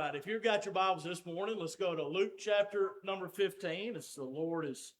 right, if you've got your Bibles this morning, let's go to Luke chapter number 15. As the Lord has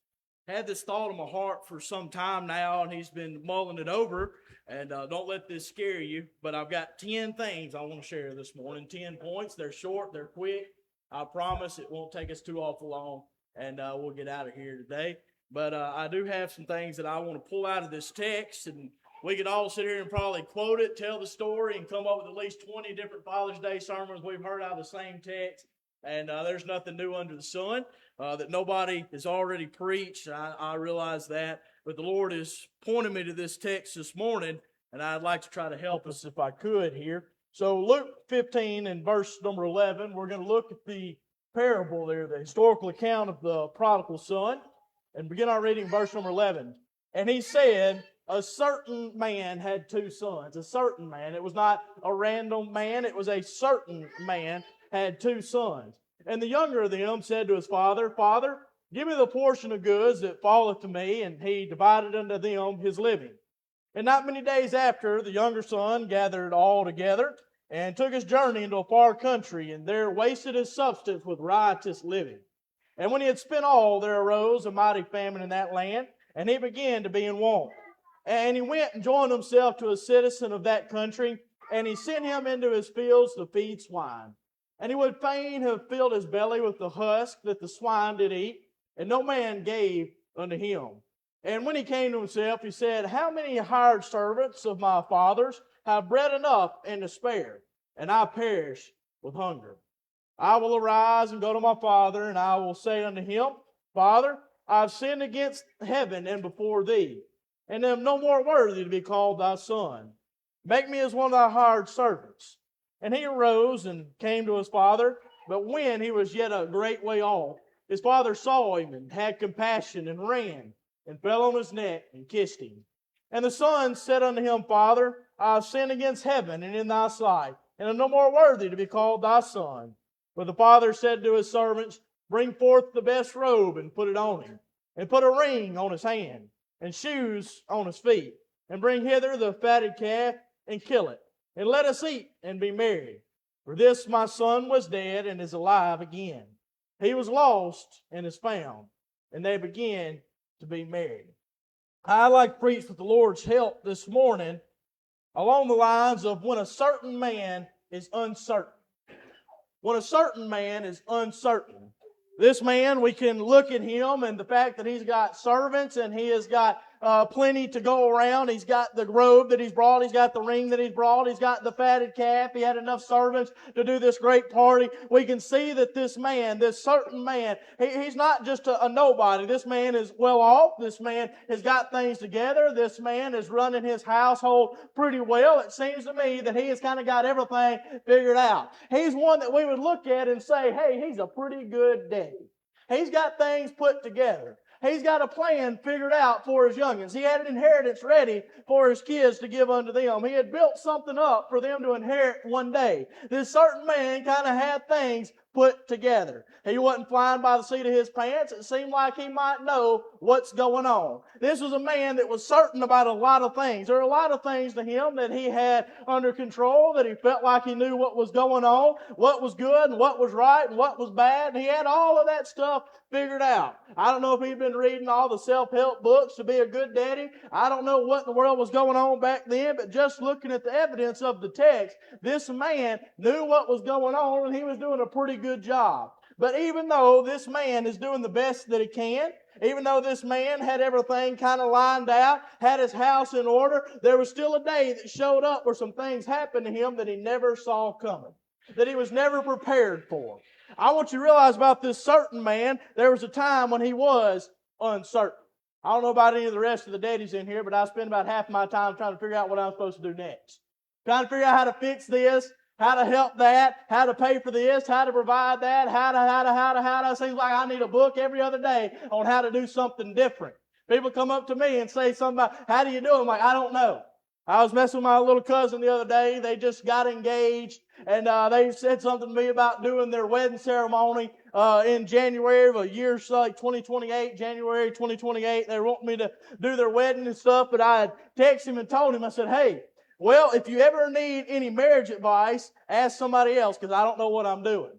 had this thought in my heart for some time now, and He's been mulling it over. And don't let this scare you, but I've got 10 things I want to share this morning. 10 points. They're short, they're quick. I promise it won't take us too awful long, and we'll get out of here today. But I do have some things that I want to pull out of this text, and we could all sit here and probably quote it, tell the story, and come up with at least 20 different Father's Day sermons we've heard out of the same text. And there's nothing new under the sun that nobody has already preached. I realize that. But the Lord is pointing me to this text this morning, and I'd like to try to help us if I could here. So Luke 15 and verse number 11, we're going to look at the parable there, the historical account of the prodigal son, and begin our reading verse number 11. And he said, a certain man had two sons. A certain man. It was not a random man. It was a certain man had two sons. And the younger of them said to his father, Father, give me the portion of goods that falleth to me. And he divided unto them his living. And not many days after, the younger son gathered all together and took his journey into a far country, and there wasted his substance with riotous living. And when he had spent all, there arose a mighty famine in that land, and he began to be in want. And he went and joined himself to a citizen of that country, and he sent him into his fields to feed swine. And he would fain have filled his belly with the husk that the swine did eat, and no man gave unto him. And when he came to himself, he said, how many hired servants of my father's have bread enough and to spare, and I perish with hunger? I will arise and go to my father, and I will say unto him, Father, I have sinned against heaven and before thee, and am no more worthy to be called thy son. Make me as one of thy hired servants. And he arose and came to his father, but when he was yet a great way off, his father saw him and had compassion and ran and fell on his neck and kissed him. And the son said unto him, Father, I have sinned against heaven and in thy sight, and am no more worthy to be called thy son. But the father said to his servants, Bring forth the best robe and put it on him, and put a ring on his hand, and shoes on his feet, and bring hither the fatted calf, and kill it, and let us eat and be merry. For this my son was dead and is alive again. He was lost and is found, and they began to be merry. I'd like to preach with the Lord's help this morning along the lines of when a certain man is uncertain. When a certain man is uncertain. This man, we can look at him and the fact that he's got servants and he has got plenty to go around. He's got the robe that he's brought. He's got the ring that he's brought. He's got the fatted calf. He had enough servants to do this great party. We can see that this man, this certain man, he's not just a nobody. This man is well off. This man has got things together. This man is running his household pretty well. It seems to me that he has kind of got everything figured out. He's one that we would look at and say, hey, he's a pretty good daddy. He's got things put together. He's got a plan figured out for his youngins. He had an inheritance ready for his kids to give unto them. He had built something up for them to inherit one day. This certain man kind of had things put together. He wasn't flying by the seat of his pants. It seemed like he might know what's going on. This was a man that was certain about a lot of things. There were a lot of things to him that he had under control, that he felt like he knew what was going on, what was good and what was right and what was bad. And he had all of that stuff figured out. I don't know if he'd been reading all the self-help books to be a good daddy. I don't know what in the world was going on back then, but just looking at the evidence of the text, this man knew what was going on and he was doing a pretty good job. But even though this man is doing the best that he can, even though this man had everything kind of lined out, had his house in order, there was still a day that showed up where some things happened to him that he never saw coming, that he was never prepared for. I want you to realize about this certain man, there was a time when he was uncertain. I don't know about any of the rest of the daddies in here, but I spend about half my time trying to figure out what I'm supposed to do next. Trying to figure out how to fix this, how to help that, how to pay for this, how to provide that, how to. It seems like I need a book every other day on how to do something different. People come up to me and say something about, how do you do it? I'm like, I don't know. I was messing with my little cousin the other day. They just got engaged, and they said something to me about doing their wedding ceremony in January of a year, so like 2028, January 2028. They want me to do their wedding and stuff, but I had texted him and told him, I said, hey, Well, if you ever need any marriage advice, ask somebody else, because I don't know what I'm doing.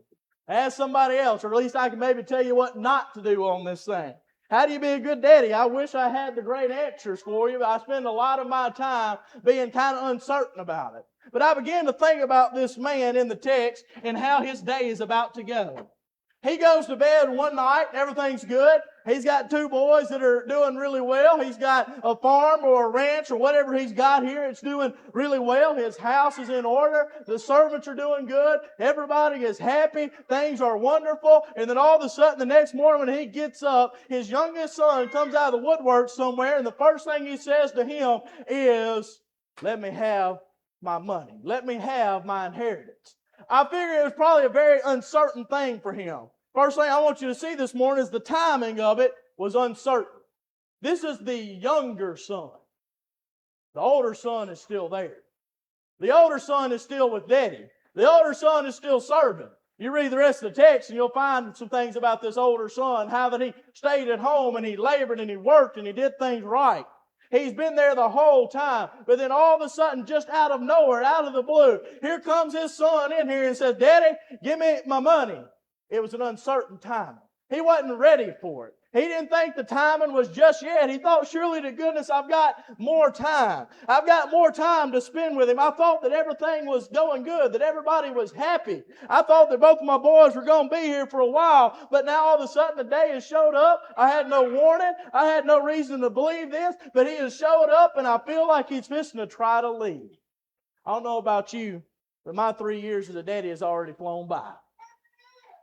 Ask somebody else, or at least I can maybe tell you what not to do on this thing. How do you be a good daddy? I wish I had the great answers for you, but I spend a lot of my time being kind of uncertain about it. But I began to think about this man in the text and how his day is about to go. He goes to bed one night, everything's good. He's got two boys that are doing really well. He's got a farm or a ranch or whatever he's got here. It's doing really well. His house is in order. The servants are doing good. Everybody is happy. Things are wonderful. And then all of a sudden, the next morning when he gets up, his youngest son comes out of the woodwork somewhere, and the first thing he says to him is, "Let me have my money. Let me have my inheritance." I figure it was probably a very uncertain thing for him. First thing I want you to see this morning is the timing of it was uncertain. This is the younger son. The older son is still there. The older son is still with daddy. The older son is still serving. You read the rest of the text and you'll find some things about this older son, how that he stayed at home and he labored and he worked and he did things right. He's been there the whole time. But then all of a sudden, just out of nowhere, out of the blue, here comes his son in here and says, "Daddy, give me my money." It was an uncertain time. He wasn't ready for it. He didn't think the timing was just yet. He thought, surely to goodness, I've got more time. I've got more time to spend with him. I thought that everything was going good, that everybody was happy. I thought that both of my boys were going to be here for a while, but now all of a sudden the day has showed up. I had no warning. I had no reason to believe this, but he has showed up, and I feel like he's fixing to try to leave. I don't know about you, but my 3 years as a daddy has already flown by.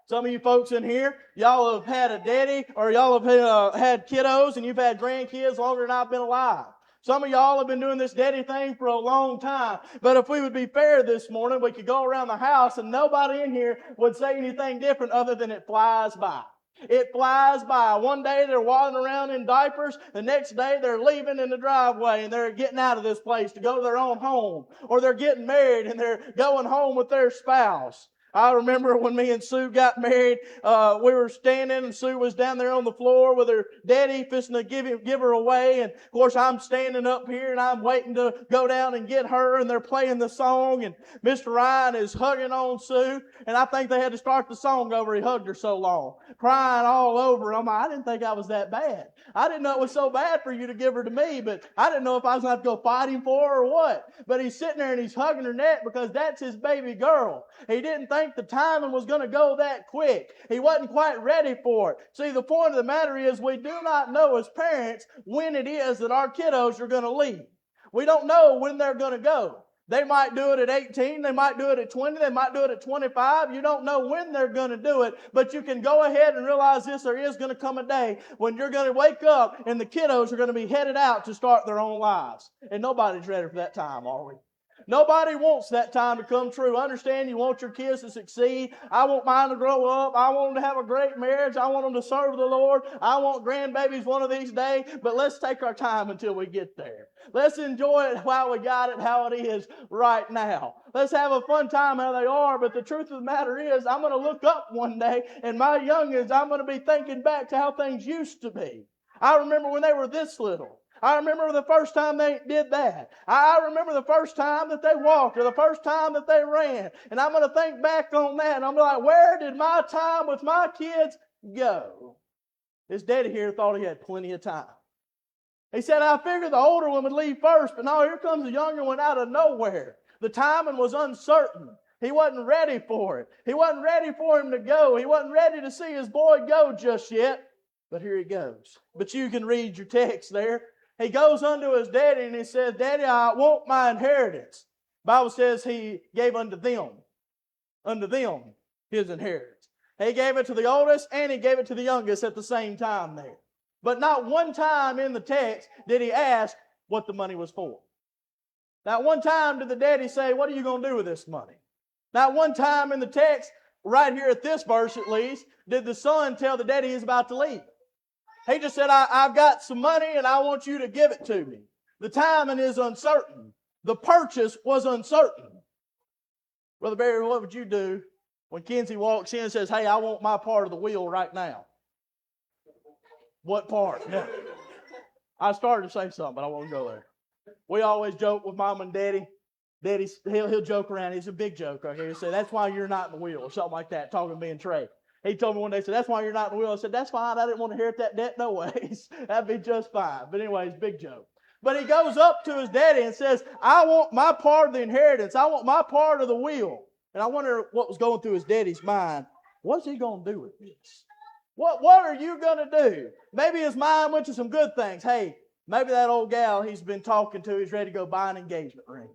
Some of you folks in here, y'all have had a daddy or y'all have had kiddos and you've had grandkids longer than I've been alive. Some of y'all have been doing this daddy thing for a long time. But if we would be fair this morning, we could go around the house and nobody in here would say anything different other than it flies by. It flies by. One day they're waddling around in diapers. The next day they're leaving in the driveway and they're getting out of this place to go to their own home. Or they're getting married and they're going home with their spouse. I remember when me and Sue got married, we were standing and Sue was down there on the floor with her daddy fixing to give her away. And of course I'm standing up here and I'm waiting to go down and get her, and they're playing the song and Mr. Ryan is hugging on Sue, and I think they had to start the song over. He hugged her so long, crying all over. I'm like, I didn't think I was that bad. I didn't know it was so bad for you to give her to me, but I didn't know if I was going to have to go fight him for her or what. But he's sitting there and he's hugging her neck because that's his baby girl. He didn't think the timing was going to go that quick. He wasn't quite ready for it. See, the point of the matter is we do not know as parents when it is that our kiddos are going to leave. We don't know when they're going to go. They might do it at 18, they might do it at 20, they might do it at 25. You don't know when they're going to do it, but you can go ahead and realize this: there is going to come a day when you're going to wake up and the kiddos are going to be headed out to start their own lives. And nobody's ready for that time, are we? Nobody wants that time to come true. I understand you want your kids to succeed. I want mine to grow up. I want them to have a great marriage. I want them to serve the Lord. I want grandbabies one of these days. But let's take our time until we get there. Let's enjoy it while we got it, how it is right now. Let's have a fun time how they are. But the truth of the matter is, I'm going to look up one day, and my youngins, I'm going to be thinking back to how things used to be. I remember when they were this little. I remember the first time they did that. I remember the first time that they walked or the first time that they ran. And I'm going to think back on that and I'm like, where did my time with my kids go? His daddy here thought he had plenty of time. He said, I figured the older one would leave first, but no, here comes the younger one out of nowhere. The timing was uncertain. He wasn't ready for it. He wasn't ready for him to go. He wasn't ready to see his boy go just yet. But here he goes. But you can read your text there. He goes unto his daddy and he says, Daddy, I want my inheritance. The Bible says he gave unto them his inheritance. He gave it to the oldest and he gave it to the youngest at the same time there. But not one time in the text did he ask what the money was for. Not one time did the daddy say, what are you going to do with this money? Not one time in the text, right here at this verse at least, did the son tell the daddy he's about to leave. He just said, I've got some money and I want you to give it to me. The timing is uncertain. The purchase was uncertain. Brother Barry, what would you do when Kenzie walks in and says, hey, I want my part of the wheel right now? What part? Yeah. I started to say something, but I won't go there. We always joke with Mom and Daddy. he'll joke around. He's a big joke right here. He'll say, that's why you're not in the wheel, or something like that, talking to me and Trey. He told me one day, he said, that's why you're not in the wheel. I said, that's fine. I didn't want to hear that debt no ways. That'd be just fine. But anyways, big joke. But he goes up to his daddy and says, I want my part of the inheritance. I want my part of the will. And I wonder what was going through his daddy's mind. What's he going to do with this? What are you going to do? Maybe his mind went to some good things. Hey, maybe that old gal he's been talking to is ready to go buy an engagement ring.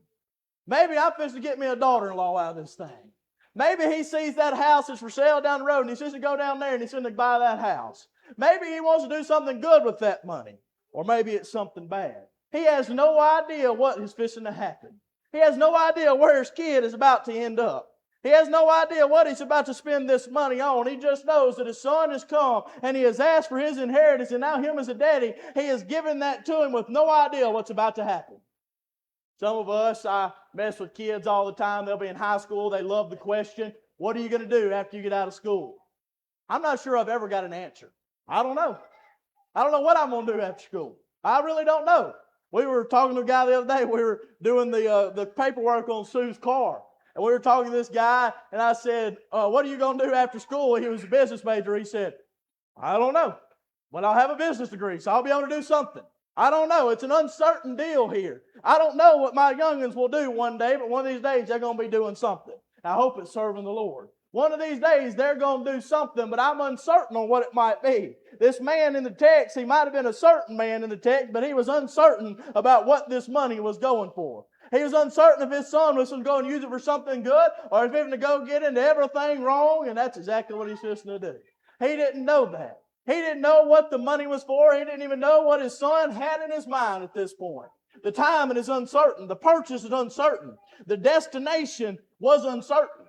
Maybe I'm supposed to get me a daughter-in-law out of this thing. Maybe he sees that house that's for sale down the road and he's supposed to go down there and he's going to buy that house. Maybe he wants to do something good with that money. Or maybe it's something bad. He has no idea what is fixing to happen. He has no idea where his kid is about to end up. He has no idea what he's about to spend this money on. He just knows that his son has come and he has asked for his inheritance, and now him as a daddy, he has given that to him with no idea what's about to happen. Some of us, I mess with kids all the time. They'll be in high school. They love the question, what are you going to do after you get out of school? I'm not sure I've ever got an answer. I don't know. I don't know what I'm going to do after school. I really don't know. We were talking to a guy the other day. We were doing the paperwork on Sue's car. And we were talking to this guy, and I said, what are you going to do after school? He was a business major. He said, I don't know. But I'll have a business degree, so I'll be able to do something. I don't know. It's an uncertain deal here. I don't know what my youngins will do one day, but one of these days they're going to be doing something. I hope it's serving the Lord. One of these days they're going to do something, but I'm uncertain on what it might be. This man in the text, he might have been a certain man in the text, but he was uncertain about what this money was going for. He was uncertain if his son was going to use it for something good or if he was going to go get into everything wrong, and that's exactly what he's supposed to do. He didn't know that. He didn't know what the money was for. He didn't even know what his son had in his mind at this point. The timing is uncertain. The purchase is uncertain. The destination was uncertain.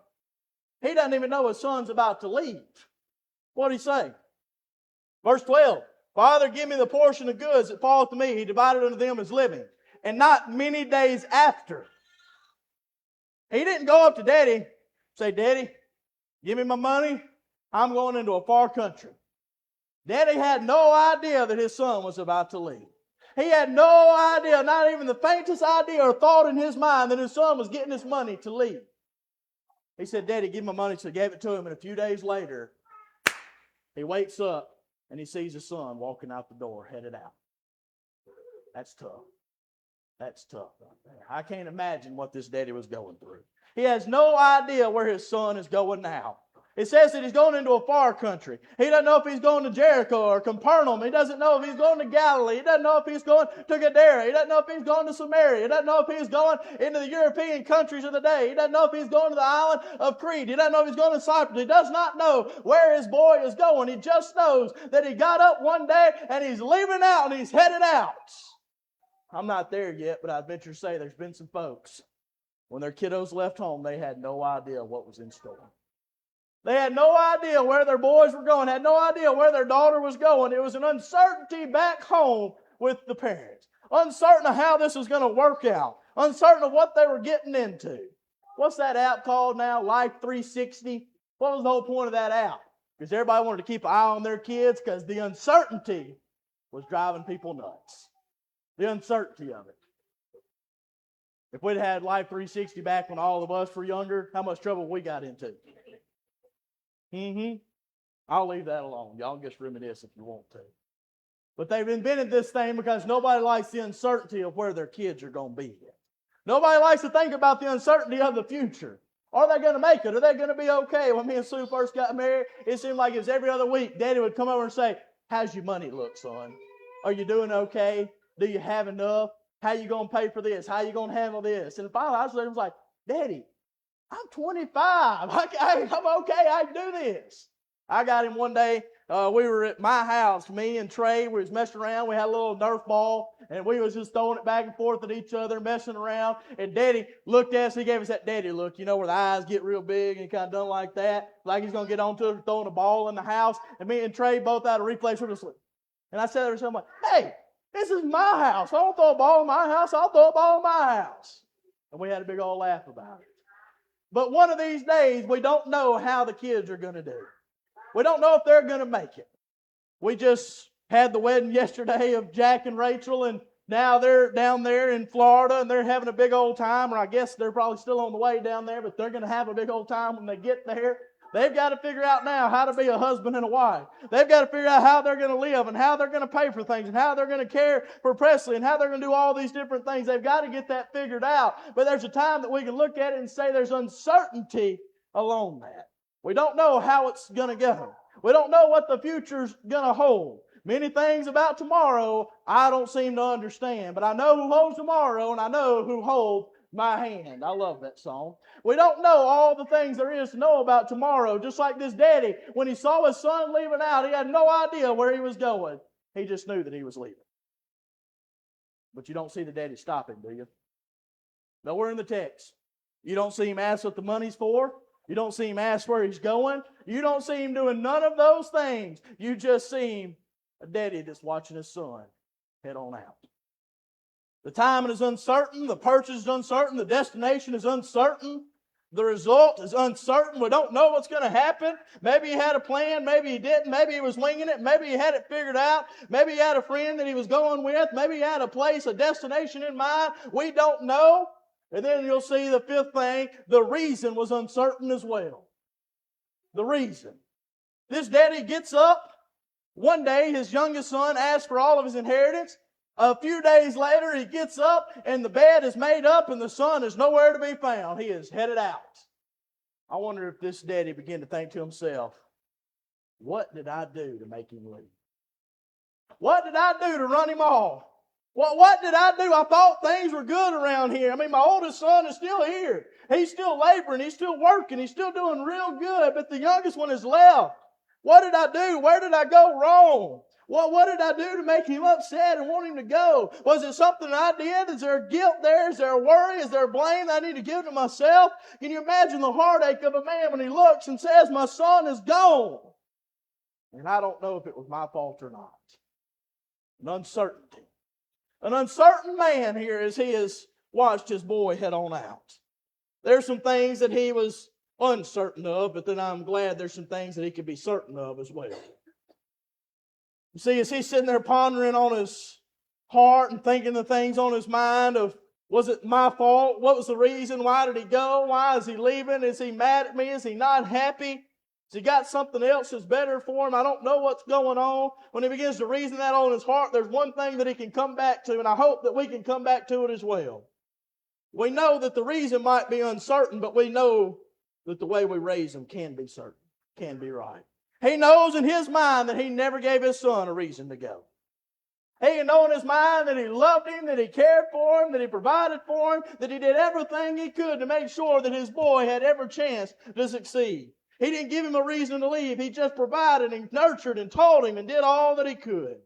He doesn't even know his son's about to leave. What did he say? Verse 12, Father, give me the portion of goods that falleth to me. He divided unto them his living. And not many days after. He didn't go up to Daddy, say, Daddy, give me my money. I'm going into a far country. Daddy had no idea that his son was about to leave. He had no idea, not even the faintest idea or thought in his mind that his son was getting his money to leave. He said, Daddy, give me my money. So he gave it to him, and a few days later, he wakes up and he sees his son walking out the door, headed out. That's tough. That's tough right there. I can't imagine what this daddy was going through. He has no idea where his son is going now. It says that he's going into a far country. He doesn't know if he's going to Jericho or Capernaum. He doesn't know if he's going to Galilee. He doesn't know if he's going to Gadara. He doesn't know if he's going to Samaria. He doesn't know if he's going into the European countries of the day. He doesn't know if he's going to the island of Crete. He doesn't know if he's going to Cyprus. He does not know where his boy is going. He just knows that he got up one day and he's leaving out and he's headed out. I'm not there yet, but I venture to say there's been some folks, when their kiddos left home, they had no idea what was in store. They had no idea where their boys were going, had no idea where their daughter was going. It was an uncertainty back home with the parents. Uncertain of how this was going to work out. Uncertain of what they were getting into. What's that app called now? Life 360? What was the whole point of that app? Because everybody wanted to keep an eye on their kids because the uncertainty was driving people nuts. The uncertainty of it. If we'd had Life 360 back when all of us were younger, how much trouble we got into? I'll leave that alone. Y'all just reminisce if you want to. But they've invented this thing because nobody likes the uncertainty of where their kids are going to be. Nobody likes to think about the uncertainty of the future. Are they going to make it? Are they going to be okay? When me and Sue first got married, it seemed like it was every other week. Daddy would come over and say, how's your money look, son? Are you doing okay? Do you have enough? How you going to pay for this? How you going to handle this? And finally I was like, Daddy, I'm 25. I'm okay. I can do this. I got him one day. We were at my house. Me and Trey, we was messing around. We had a little Nerf ball, and we was just throwing it back and forth at each other, messing around. And Daddy looked at us. He gave us that daddy look, you know, where the eyes get real big and kind of done like that, like he's going to get onto us throwing a ball in the house. And me and Trey both out of reflex were just like, and I said to myself, hey, this is my house. I don't throw a ball in my house. I'll throw a ball in my house. And we had a big old laugh about it. But one of these days, we don't know how the kids are going to do. We don't know if they're going to make it. We just had the wedding yesterday of Jack and Rachel, and Now they're down there in Florida and they're having a big old time, or I guess they're probably still on the way down there, but they're going to have a big old time when they get there. They've got to figure out now how to be a husband and a wife. They've got to figure out how they're going to live and how they're going to pay for things and how they're going to care for Presley and how they're going to do all these different things. They've got to get that figured out. But there's a time that we can look at it and say there's uncertainty along that. We don't know how it's going to go. We don't know what the future's going to hold. Many things about tomorrow I don't seem to understand, but I know who holds tomorrow and I know who holds my hand. I love that song. We don't know all the things there is to know about tomorrow. Just like this daddy, when he saw his son leaving out, he had no idea where he was going. He just knew that he was leaving. But you don't see the daddy stopping, do you? Nowhere in the text. You don't see him ask what the money's for. You don't see him ask where he's going. You don't see him doing none of those things. You just see him, a daddy that's watching his son head on out. The timing is uncertain. The purchase is uncertain. The destination is uncertain. The result is uncertain. We don't know what's going to happen. Maybe he had a plan. Maybe he didn't. Maybe he was winging it. Maybe he had it figured out. Maybe he had a friend that he was going with. Maybe he had a place, a destination in mind. We don't know. And then you'll see the fifth thing. The reason was uncertain as well. The reason. This daddy gets up. One day his youngest son asks for all of his inheritance. A few days later, he gets up and the bed is made up and the son is nowhere to be found. He is headed out. I wonder if this daddy began to think to himself, what did I do to make him leave? What did I do to run him off? What did I do? I thought things were good around here. I mean, my oldest son is still here. He's still laboring. He's still working. He's still doing real good. But the youngest one is left. What did I do? Where did I go wrong? What did I do to make him upset and want him to go? Was it something I did? Is there guilt there? Is there worry? Is there blame that I need to give to myself? Can you imagine the heartache of a man when he looks and says, my son is gone? And I don't know if it was my fault or not. An uncertainty. An uncertain man here as he has watched his boy head on out. There's some things that he was uncertain of, but then I'm glad there's some things that he could be certain of as well. You see, as he's sitting there pondering on his heart and thinking the things on his mind of, was it my fault? What was the reason? Why did he go? Why is he leaving? Is he mad at me? Is he not happy? Has he got something else that's better for him? I don't know what's going on. When he begins to reason that on his heart, there's one thing that he can come back to, and I hope that we can come back to it as well. We know that the reason might be uncertain, but we know that the way we raise him can be certain, can be right. He knows in his mind that he never gave his son a reason to go. He can know in his mind that he loved him, that he cared for him, that he provided for him, that he did everything he could to make sure that his boy had every chance to succeed. He didn't give him a reason to leave. He just provided and nurtured and taught him and did all that he could.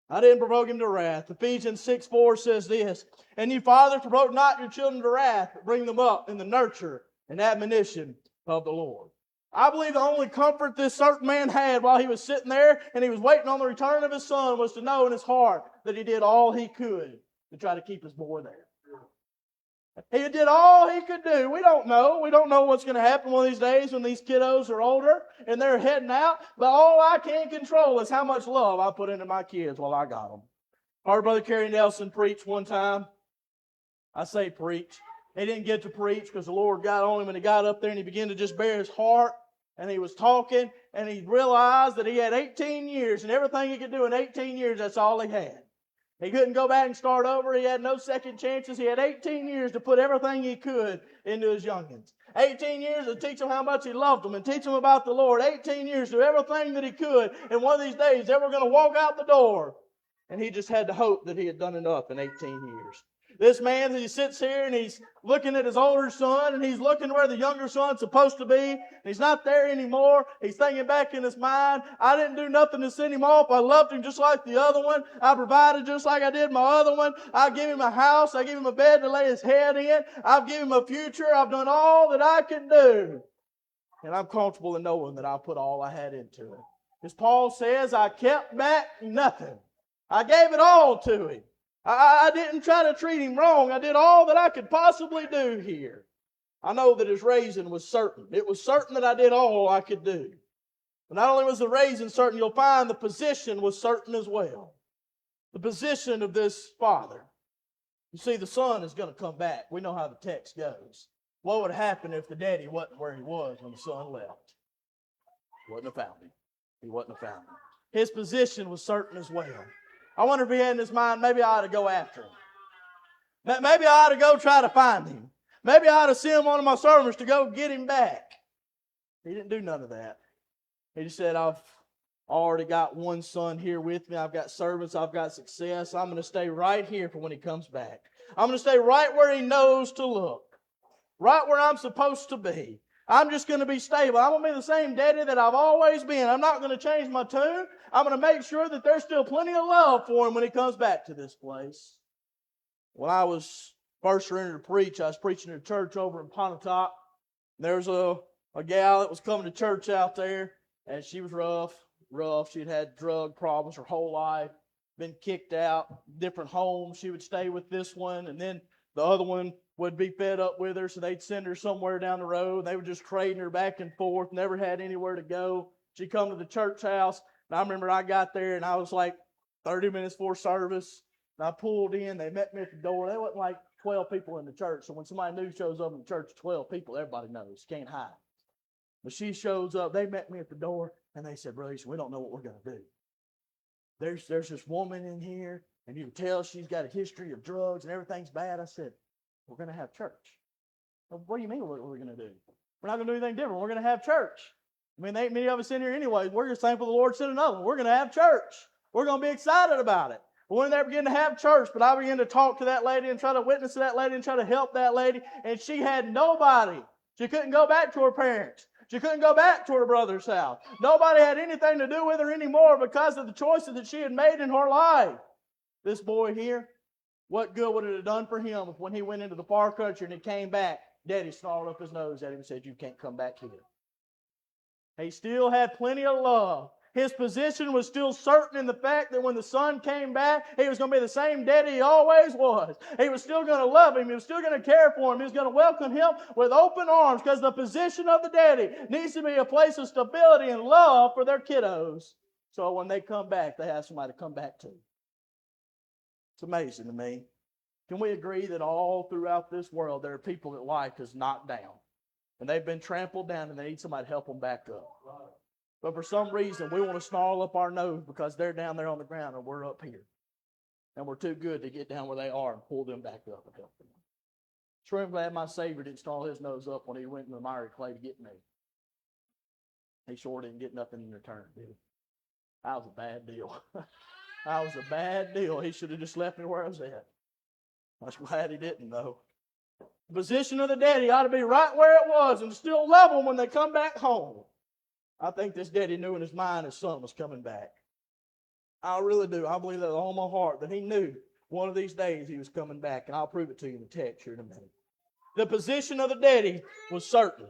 I didn't provoke him to wrath. Ephesians 6:4 says this, and you fathers provoke not your children to wrath, but bring them up in the nurture and admonition of the Lord. I believe the only comfort this certain man had while he was sitting there and he was waiting on the return of his son was to know in his heart that he did all he could to try to keep his boy there. He did all he could do. We don't know. We don't know what's going to happen one of these days when these kiddos are older and they're heading out. But all I can control is how much love I put into my kids while I got them. I heard Brother Kerry Nelson preach one time. I say preach. He didn't get to preach because the Lord got on him and he got up there and he began to just bare his heart. And he was talking and he realized that he had 18 years and everything he could do in 18 years, that's all he had. He couldn't go back and start over. He had no second chances. He had 18 years to put everything he could into his youngins. 18 years to teach them how much he loved them and teach them about the Lord. 18 years to do everything that he could. And one of these days they were going to walk out the door. And he just had to hope that he had done enough in 18 years. This man, he sits here and he's looking at his older son and he's looking where the younger son's supposed to be. And he's not there anymore. He's thinking back in his mind, I didn't do nothing to send him off. I loved him just like the other one. I provided just like I did my other one. I gave him a house. I gave him a bed to lay his head in. I've given him a future. I've done all that I can do. And I'm comfortable in knowing that I put all I had into it. As Paul says, I kept back nothing. I gave it all to him. I didn't try to treat him wrong. I did all that I could possibly do here. I know that his raising was certain. It was certain that I did all I could do. But not only was the raising certain, you'll find the position was certain as well. The position of this father. You see, the son is going to come back. We know how the text goes. What would happen if the daddy wasn't where he was when the son left? He wouldn't have found him. He wouldn't have found him. His position was certain as well. I wonder if he had in his mind, maybe I ought to go after him. Maybe I ought to go try to find him. Maybe I ought to send one of my servants to go get him back. He didn't do none of that. He just said, I've already got one son here with me. I've got servants. I've got success. I'm going to stay right here for when he comes back. I'm going to stay right where he knows to look. Right where I'm supposed to be. I'm just going to be stable. I'm going to be the same daddy that I've always been. I'm not going to change my tune. I'm going to make sure that there's still plenty of love for him when he comes back to this place. When I was first ready to preach, I was preaching at a church over in Pontotoc. There was a gal that was coming to church out there, and she was rough. She'd had drug problems her whole life, been kicked out, different homes. She would stay with this one, and then the other one would be fed up with her, so they'd send her somewhere down the road. They were just trading her back and forth, never had anywhere to go. She'd come to the church house, and I remember I got there, and I was like 30 minutes before service, and I pulled in. They met me at the door. There wasn't like 12 people in the church, so when somebody new shows up in the church, 12 people, everybody knows. Can't hide. But she shows up. They met me at the door, and they said, Brother Easton, we don't know what we're going to do. There's this woman in here, and you can tell she's got a history of drugs, and everything's bad. I said, we're going to have church. What do you mean what are we going to do? We're not going to do anything different. We're going to have church. I mean, there ain't many of us in here anyway. We're just thankful the Lord sent another one. We're going to have church. We're going to be excited about it. But when they began to have church, but I began to talk to that lady and try to witness to that lady and try to help that lady, and she had nobody. She couldn't go back to her parents. She couldn't go back to her brother's house. Nobody had anything to do with her anymore because of the choices that she had made in her life. This boy here, what good would it have done for him if when he went into the far country and he came back, Daddy snarled up his nose at him and said, you can't come back here. He still had plenty of love. His position was still certain in the fact that when the son came back, he was going to be the same daddy he always was. He was still going to love him. He was still going to care for him. He was going to welcome him with open arms because the position of the daddy needs to be a place of stability and love for their kiddos. So when they come back, they have somebody to come back to. It's amazing to me. Can we agree that all throughout this world there are people that life has knocked down and they've been trampled down and they need somebody to help them back up? But for some reason, we want to snarl up our nose because they're down there on the ground and we're up here. And we're too good to get down where they are and pull them back up and help them. Sure, I'm glad my Savior didn't snarl his nose up when he went in the miry clay to get me. He sure didn't get nothing in return, did he? That was a bad deal. That was a bad deal. He should have just left me where I was at. I was glad he didn't, though. The position of the daddy ought to be right where it was and still love them when they come back home. I think this daddy knew in his mind his son was coming back. I really do. I believe that with all my heart that he knew one of these days he was coming back. And I'll prove it to you in the text here in a minute. The position of the daddy was certain.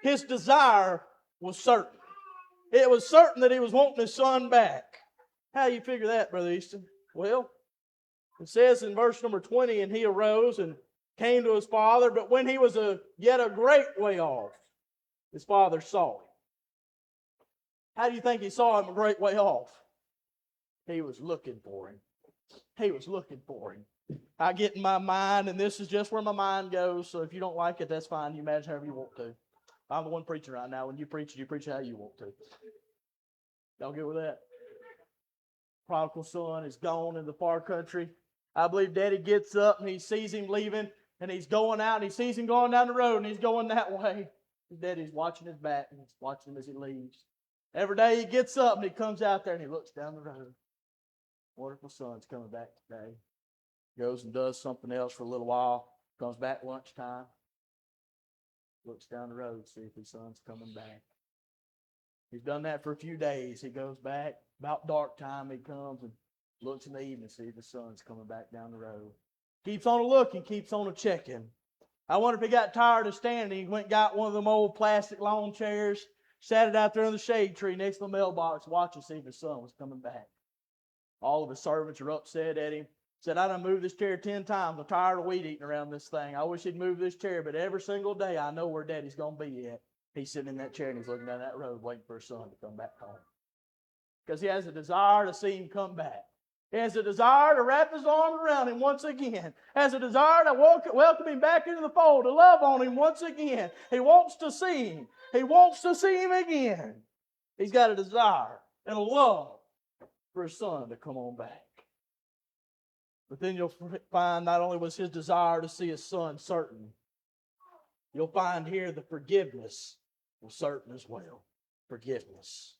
His desire was certain. It was certain that he was wanting his son back. How do you figure that, Brother Easton? Well, it says in verse number 20, and he arose and came to his father, but when he was yet a great way off, his father saw him. How do you think he saw him a great way off? He was looking for him. He was looking for him. I get in my mind, and this is just where my mind goes, so if you don't like it, that's fine. You imagine however you want to. I'm the one preaching right now. When you preach how you want to. Y'all good with that? Prodigal son is gone in the far country. I believe Daddy gets up, and he sees him leaving, and he's going out, and he sees him going down the road, and he's going that way. His daddy's watching his back, and he's watching him as he leaves. Every day he gets up and he comes out there and he looks down the road. Wonderful son's coming back today. Goes and does something else for a little while. Comes back lunchtime. Looks down the road to see if his son's coming back. He's done that for a few days. He goes back. About dark time he comes and looks in the evening to see if his son's coming back down the road. Keeps on a looking, keeps on a checking. I wonder if he got tired of standing. He went and got one of them old plastic lawn chairs. Sat it out there in the shade tree next to the mailbox, watching to see if his son was coming back. All of his servants are upset at him. Said, I done moved this chair 10 times. I'm tired of weed eating around this thing. I wish he'd move this chair, but every single day I know where Daddy's going to be at. He's sitting in that chair and he's looking down that road waiting for his son to come back home. Because he has a desire to see him come back. He has a desire to wrap his arms around him once again. Has a desire to welcome him back into the fold, to love on him once again. He wants to see him. He wants to see him again. He's got a desire and a love for his son to come on back. But then you'll find not only was his desire to see his son certain, you'll find here the forgiveness was certain as well. Forgiveness.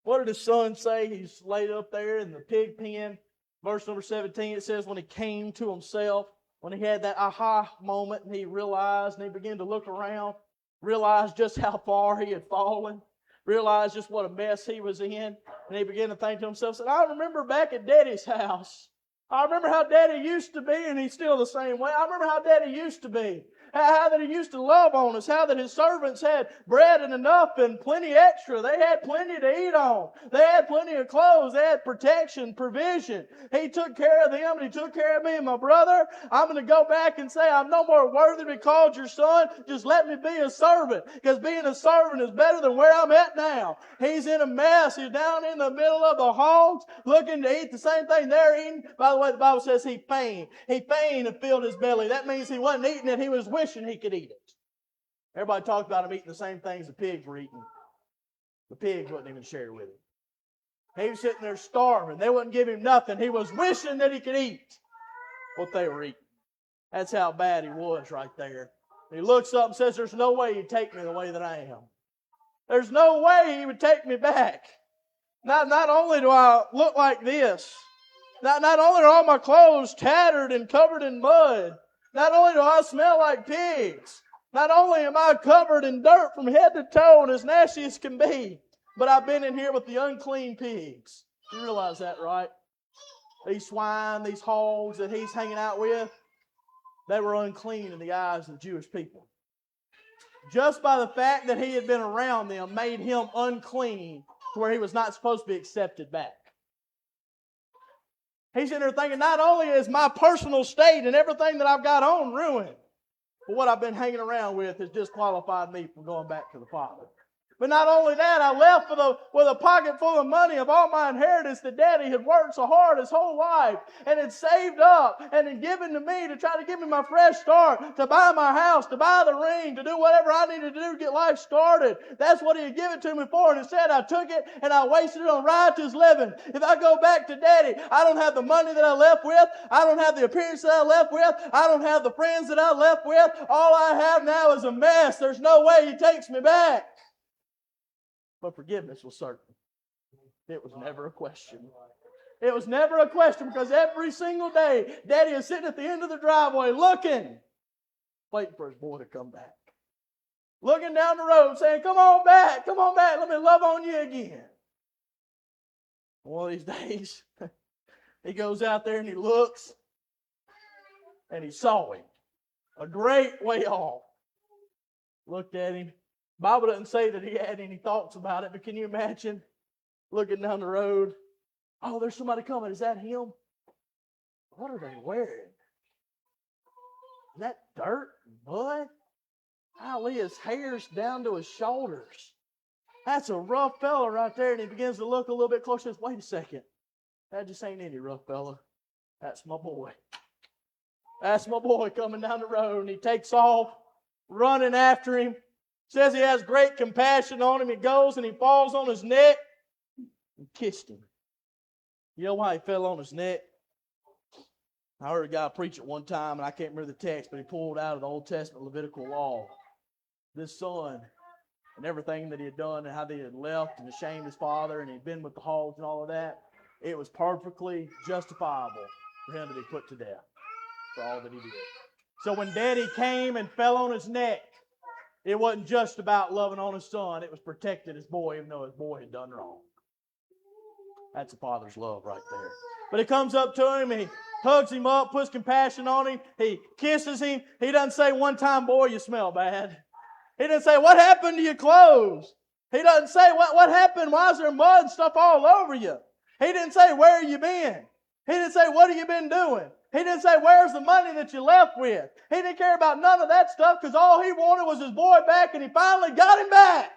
What did his son say? He's laid up there in the pig pen. Verse number 17, it says, when he came to himself, when he had that aha moment and he realized and he began to look around, realized just how far he had fallen, realized just what a mess he was in, and he began to think to himself, said, I remember back at Daddy's house. I remember how Daddy used to be, and he's still the same way. I remember how Daddy used to be. How that he used to love on us. How that his servants had bread and enough and plenty extra. They had plenty to eat on. They had plenty of clothes. They had protection, provision. He took care of them and he took care of me and my brother. I'm going to go back and say I'm no more worthy to be called your son. Just let me be a servant. Because being a servant is better than where I'm at now. He's in a mess. He's down in the middle of the hogs looking to eat the same thing they're eating. By the way, the Bible says he feigned. He feigned and filled his belly. That means he wasn't eating it. He was wishing he could eat it. Everybody talked about him eating the same things the pigs were eating. The pigs wouldn't even share with him. He was sitting there starving. They wouldn't give him nothing. He was wishing that he could eat what they were eating. That's how bad he was right there. He looks up and says, there's no way he'd take me the way that I am. There's no way he would take me back. Not only do I look like this, not only are all my clothes tattered and covered in mud, not only do I smell like pigs, not only am I covered in dirt from head to toe and as nasty as can be, but I've been in here with the unclean pigs. You realize that, right? These swine, these hogs that he's hanging out with, they were unclean in the eyes of the Jewish people. Just by the fact that he had been around them made him unclean to where he was not supposed to be accepted back. He's in there thinking, not only is my personal state and everything that I've got on ruined, but what I've been hanging around with has disqualified me from going back to the Father. But not only that, I left with a pocket full of money of all my inheritance that Daddy had worked so hard his whole life and had saved up and had given to me to try to give me my fresh start, to buy my house, to buy the ring, to do whatever I needed to do to get life started. That's what he had given to me for. And instead I took it and I wasted it on riotous living. If I go back to Daddy, I don't have the money that I left with. I don't have the appearance that I left with. I don't have the friends that I left with. All I have now is a mess. There's no way he takes me back. But forgiveness was certain. It was never a question. It was never a question because every single day, Daddy is sitting at the end of the driveway looking, waiting for his boy to come back. Looking down the road saying, come on back, let me love on you again. One of these days, he goes out there and he looks, and he saw him a great way off. Looked at him. Bible doesn't say that he had any thoughts about it, but can you imagine looking down the road? Oh, there's somebody coming. Is that him? What are they wearing? Is that dirt and mud? Golly, his hair's down to his shoulders. That's a rough fella right there. And he begins to look a little bit closer and says, wait a second. That just ain't any rough fella. That's my boy. That's my boy coming down the road. And he takes off, running after him. Says he has great compassion on him. He goes and he falls on his neck and kissed him. You know why he fell on his neck? I heard a guy preach it one time, and I can't remember the text, but he pulled out of the Old Testament Levitical law. This son and everything that he had done and how they had left and ashamed his father and he'd been with the hogs and all of that, it was perfectly justifiable for him to be put to death for all that he did. So when Daddy came and fell on his neck, it wasn't just about loving on his son. It was protecting his boy, even though his boy had done wrong. That's a father's love right there. But he comes up to him and he hugs him up, puts compassion on him. He kisses him. He doesn't say one time, boy, you smell bad. He didn't say, what happened to your clothes? He doesn't say, what happened? Why is there mud and stuff all over you? He didn't say, where have you been? He didn't say, what have you been doing? He didn't say, where's the money that you left with? He didn't care about none of that stuff because all he wanted was his boy back, and he finally got him back.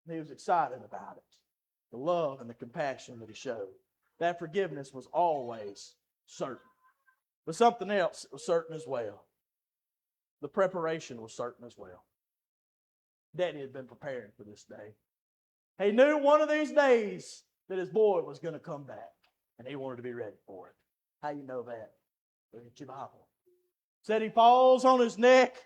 And he was excited about it. The love and the compassion that he showed. that forgiveness was always certain. But something else was certain as well. The preparation was certain as well. Daddy had been preparing for this day. He knew one of these days that his boy was going to come back, and he wanted to be ready for it. How you know that? Look at your Bible. Said he falls on his neck,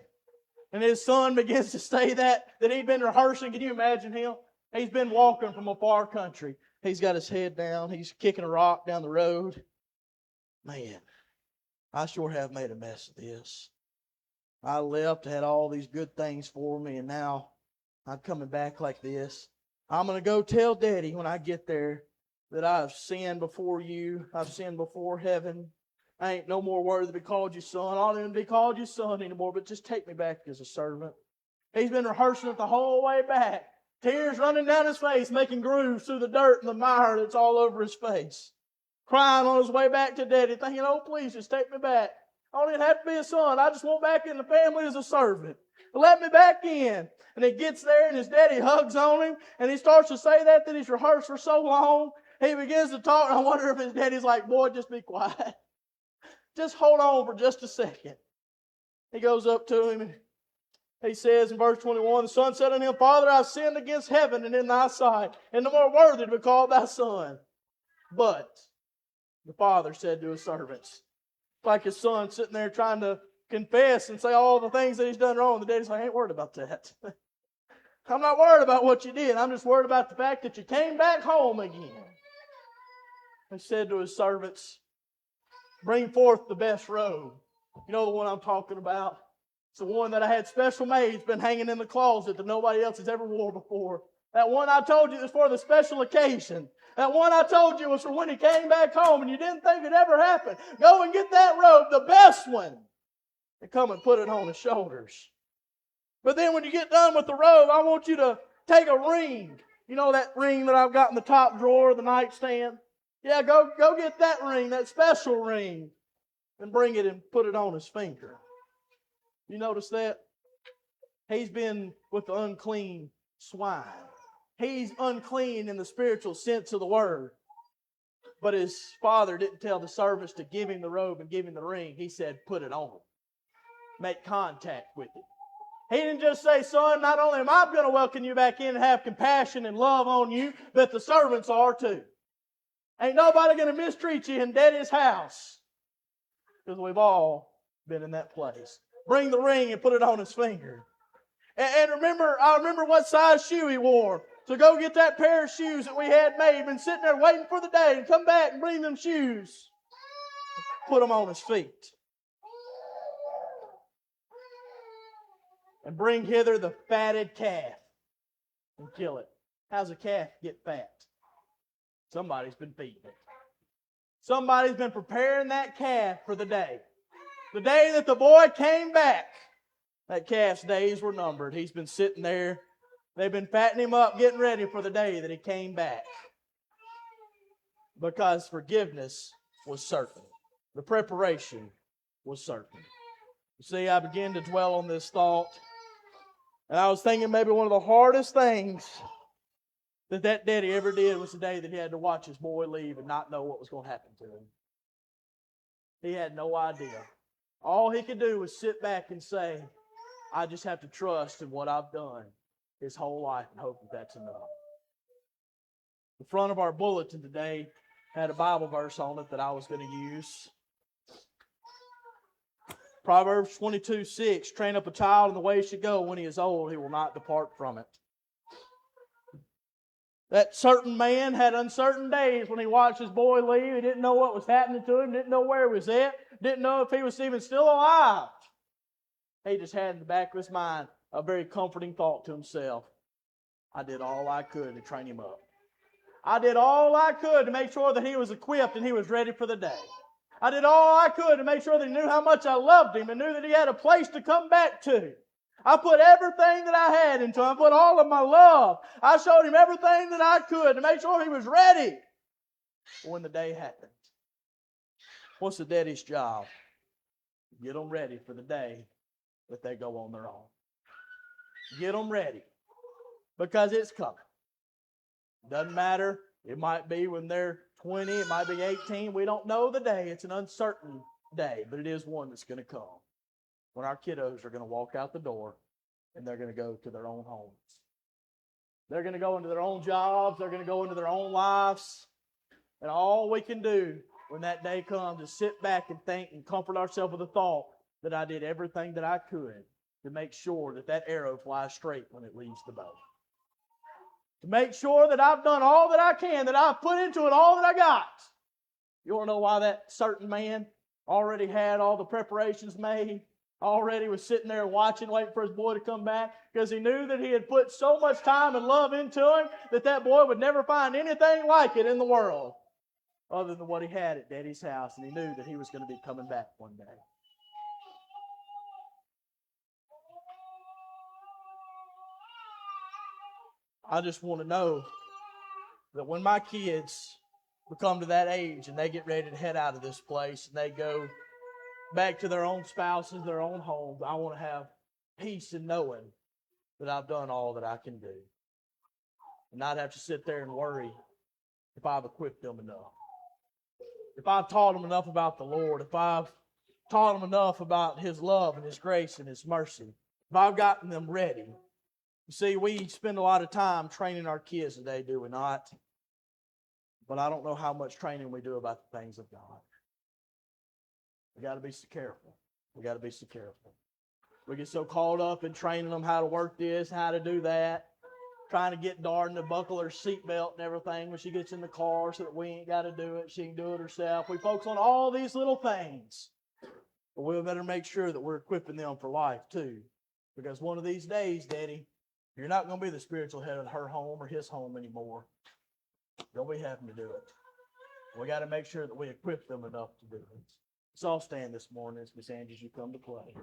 and his son begins to say that he'd been rehearsing. Can you imagine him? He's been walking from a far country. He's got his head down. He's kicking a rock down the road. Man, I sure have made a mess of this. I left, had all these good things for me, and now I'm coming back like this. I'm going to go tell Daddy when I get there that I've sinned before you. I've sinned before heaven. I ain't no more worthy to be called your son. I don't even be called your son anymore, but just take me back as a servant. He's been rehearsing it the whole way back. Tears running down his face, making grooves through the dirt and the mire that's all over his face. Crying on his way back to Daddy, thinking, oh, please, just take me back. I don't even have to be a son. I just want back in the family as a servant. Let me back in. And he gets there, and his daddy hugs on him, and he starts to say that he's rehearsed for so long. He begins to talk, and I wonder if his daddy's like, boy, just be quiet. Just hold on for just a second. He goes up to him, and he says in verse 21, the son said unto him, Father, I've sinned against heaven and in thy sight, and no more worthy to be called thy son. But the father said to his servants, like his son sitting there trying to confess and say all the things that he's done wrong. The daddy's like, I ain't worried about that. I'm not worried about what you did. I'm just worried about the fact that you came back home again. He said to his servants, bring forth the best robe. You know the one I'm talking about? It's the one that I had special made. It's been hanging in the closet that nobody else has ever worn before. That one I told you was for the special occasion. That one I told you was for when he came back home and you didn't think it ever happened. Go and get that robe, the best one, and come and put it on his shoulders. But then when you get done with the robe, I want you to take a ring. You know that ring that I've got in the top drawer of the nightstand? Yeah, go get that ring, that special ring, and bring it and put it on his finger. You notice that? He's been with the unclean swine. He's unclean in the spiritual sense of the word. But his father didn't tell the servants to give him the robe and give him the ring. He said, put it on. Make contact with it. He didn't just say, son, not only am I going to welcome you back in and have compassion and love on you, but the servants are too. Ain't nobody going to mistreat you in Daddy's house. Because we've all been in that place. Bring the ring and put it on his finger. And I remember what size shoe he wore. So go get that pair of shoes that we had made. Been sitting there waiting for the day and come back and bring them shoes. Put them on his feet. And bring hither the fatted calf and kill it. How's a calf get fat? Somebody's been feeding it. Somebody's been preparing that calf for the day. The day that the boy came back, that calf's days were numbered. He's been sitting there. They've been fattening him up, getting ready for the day that he came back. Because forgiveness was certain. The preparation was certain. You see, I began to dwell on this thought. And I was thinking maybe one of the hardest things that daddy ever did was the day that he had to watch his boy leave and not know what was going to happen to him. He had no idea. All he could do was sit back and say, I just have to trust in what I've done his whole life and hope that that's enough. The front of our bulletin today had a Bible verse on it that I was going to use. Proverbs 22:6, train up a child in the way he should go. When he is old, he will not depart from it. That certain man had uncertain days when he watched his boy leave. He didn't know what was happening to him, didn't know where he was at, didn't know if he was even still alive. He just had in the back of his mind a very comforting thought to himself. I did all I could to train him up. I did all I could to make sure that he was equipped and he was ready for the day. I did all I could to make sure that he knew how much I loved him and knew that he had a place to come back to. I put everything that I had into him. I put all of my love. I showed him everything that I could to make sure he was ready when the day happened. What's the daddy's job? Get them ready for the day that they go on their own. Get them ready because it's coming. Doesn't matter. It might be when they're 20, it might be 18. We don't know the day. It's an uncertain day, but it is one that's going to come when our kiddos are going to walk out the door and they're going to go to their own homes. They're going to go into their own jobs. They're going to go into their own lives. And all we can do when that day comes is sit back and think and comfort ourselves with the thought that I did everything that I could to make sure that that arrow flies straight when it leaves the bow. To make sure that I've done all that I can, that I've put into it all that I got. You want to know why that certain man already had all the preparations made? Already was sitting there watching, waiting for his boy to come back? Because he knew that he had put so much time and love into him that that boy would never find anything like it in the world other than what he had at Daddy's house. And he knew that he was going to be coming back one day. I just want to know that when my kids become to that age and they get ready to head out of this place and they go back to their own spouses, their own homes, I want to have peace in knowing that I've done all that I can do. And not have to sit there and worry if I've equipped them enough. If I've taught them enough about the Lord, if I've taught them enough about His love and His grace and His mercy, if I've gotten them ready. You see, we spend a lot of time training our kids today, do we not? But I don't know how much training we do about the things of God. We got to be so careful. We got to be so careful. We get so caught up in training them how to work this, how to do that, trying to get Darden to buckle her seatbelt and everything when she gets in the car so that we ain't got to do it. She can do it herself. We focus on all these little things. But we better make sure that we're equipping them for life too. Because one of these days, Daddy, you're not going to be the spiritual head of her home or his home anymore. You'll be having to do it. We got to make sure that we equip them enough to do it. Let's all stand this morning as Miss Angie, you come to play.